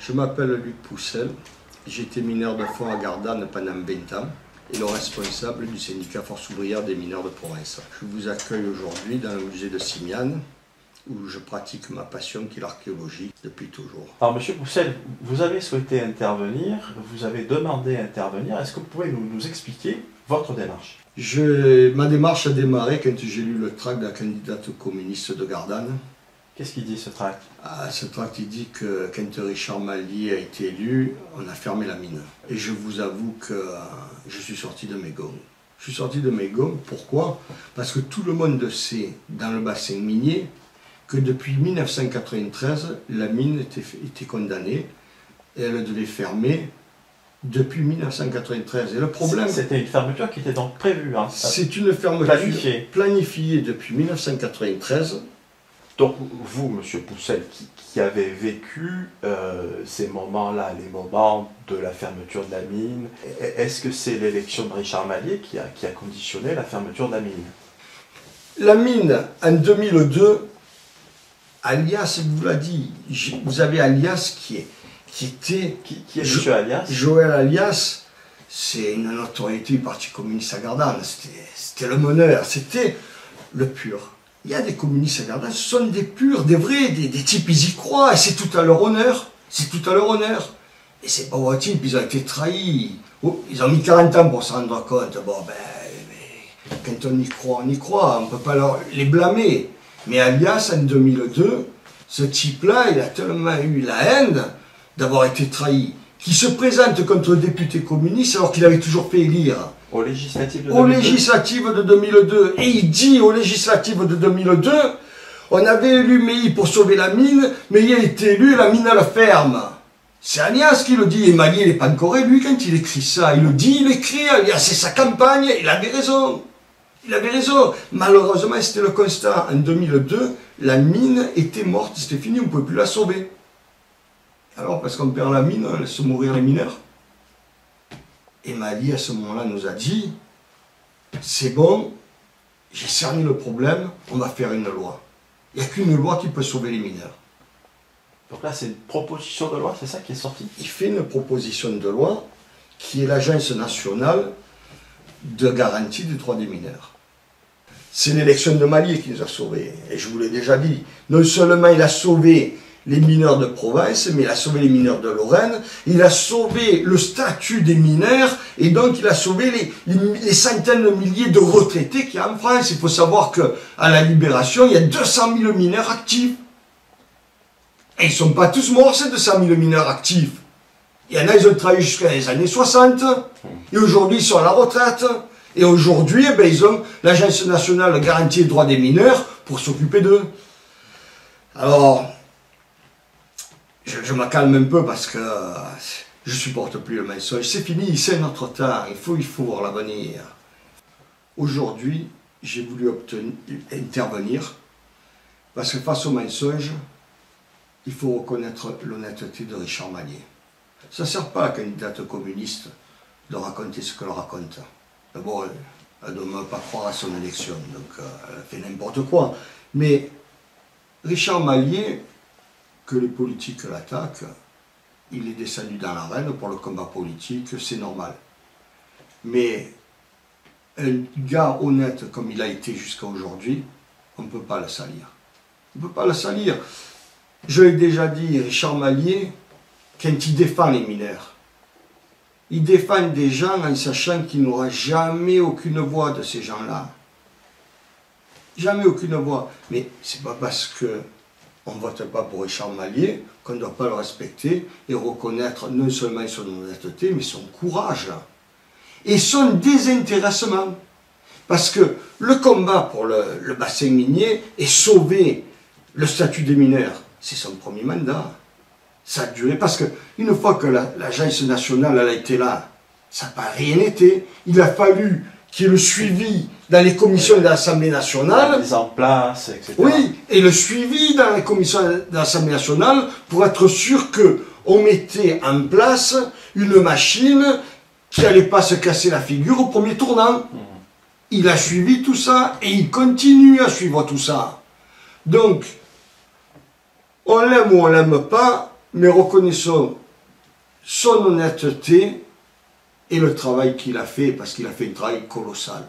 Je m'appelle Luc Poussel, j'ai été mineur de fond à Gardanne pendant 20 ans et le responsable du syndicat Force ouvrière des mineurs de province. Je vous accueille aujourd'hui dans le musée de Simiane où je pratique ma passion qui est l'archéologie depuis toujours. Alors Monsieur Poussel, vous avez souhaité intervenir, vous avez demandé à intervenir, est-ce que vous pouvez nous expliquer votre démarche? Ma démarche a démarré quand j'ai lu le tract de la candidate communiste de Gardanne. Qu'est-ce qu'il dit ce tract? Ce tract il dit que quand Richard Mallier a été élu, on a fermé la mine. Et je vous avoue que je suis sorti de mes gonds. Je suis sorti de mes gonds, pourquoi? Parce que tout le monde sait, dans le bassin minier, que depuis 1993, la mine était condamnée et elle devait fermer depuis 1993. Et le problème... C'était une fermeture qui était donc prévue. Hein, c'est une fermeture planifiée depuis 1913. Donc vous, Monsieur Poussel, qui avez vécu ces moments-là, les moments de la fermeture de la mine, est-ce que c'est l'élection de Richard Mallier qui a conditionné la fermeture de la mine? La mine, en 2002, Alias vous l'a dit, vous avez Alias qui est Monsieur Alias? Joël Alias, c'est une notoriété du Parti communiste à Gardanne, c'était le meneur, c'était le pur. Il y a des communistes à Gardanne, ce sont des purs, des vrais, des types, ils y croient, et c'est tout à leur honneur. C'est tout à leur honneur. Et ces pauvres types, ils ont été trahis. Oh, ils ont mis 40 ans pour s'en rendre compte. Bon, ben, quand on y croit, on ne peut pas les blâmer. Mais Alias, en 2002, ce type-là, il a tellement eu la haine d'avoir été trahi, qu'il se présente contre le député communiste alors qu'il avait toujours fait élire. Aux législatives de 2002. Aux législatives de 2002. Et il dit aux législatives de 2002, on avait élu Meilly pour sauver la mine, Meilly a été élu et la mine à la ferme. C'est Alias qui le dit, et Mallier n'est pas encore élu quand il écrit ça. Il le dit, il écrit, Alias, c'est sa campagne, il avait raison. Il avait raison. Malheureusement, c'était le constat. En 2002, la mine était morte, c'était fini, on ne pouvait plus la sauver. Alors, parce qu'on perd la mine, on laisse mourir les mineurs. Et Mallier, à ce moment-là, nous a dit, c'est bon, j'ai cerné le problème, on va faire une loi. Il n'y a qu'une loi qui peut sauver les mineurs. Donc là, c'est une proposition de loi, c'est ça qui est sorti? Il fait une proposition de loi qui est l'Agence nationale de garantie des droits des mineurs. C'est l'élection de Mallier qui nous a sauvés. Et je vous l'ai déjà dit, non seulement il a sauvé les mineurs de province, mais il a sauvé les mineurs de Lorraine, il a sauvé le statut des mineurs, et donc il a sauvé les centaines de milliers de retraités qu'il y a en France. Il faut savoir qu'à la Libération, il y a 200 000 mineurs actifs. Et ils ne sont pas tous morts, ces 200 000 mineurs actifs. Il y en a, ils ont travaillé jusqu'à les années 60, et aujourd'hui ils sont à la retraite. Et aujourd'hui, eh ben, ils ont l'Agence nationale de garantie des droits des mineurs pour s'occuper d'eux. Alors... Je me calme un peu parce que je ne supporte plus le mensonge. C'est fini, c'est notre temps, il faut voir l'avenir. Aujourd'hui, j'ai voulu intervenir parce que face au mensonge, il faut reconnaître l'honnêteté de Richard Mallier. Ça ne sert pas à la candidate communiste de raconter ce qu'elle raconte. D'abord, elle ne doit pas croire à son élection, donc elle fait n'importe quoi. Mais Richard Mallier, que les politiques l'attaquent, il est descendu dans l'arène pour le combat politique, c'est normal. Mais un gars honnête comme il a été jusqu'à aujourd'hui, on ne peut pas le salir. On ne peut pas le salir. Je l'ai déjà dit, Richard Mallier, quand il défend les mineurs, il défend des gens en sachant qu'il n'aura jamais aucune voix de ces gens-là. Jamais aucune voix. Mais c'est pas parce que on ne vote pas pour Richard Mallier, qu'on ne doit pas le respecter et reconnaître non seulement son honnêteté, mais son courage et son désintéressement. Parce que le combat pour le bassin minier et sauver le statut des mineurs, c'est son premier mandat. Ça a duré parce qu'une fois que l'Agence nationale a été là, ça n'a pas rien été. Il a fallu qu'il y ait le suivi dans les commissions de l'Assemblée nationale. La mise en place, etc. Oui, et le suivi dans les commissions de l'Assemblée nationale pour être sûr qu'on mettait en place une machine qui n'allait pas se casser la figure au premier tournant. Il a suivi tout ça et il continue à suivre tout ça. Donc, on l'aime ou on l'aime pas, mais reconnaissons son honnêteté et le travail qu'il a fait, parce qu'il a fait un travail colossal.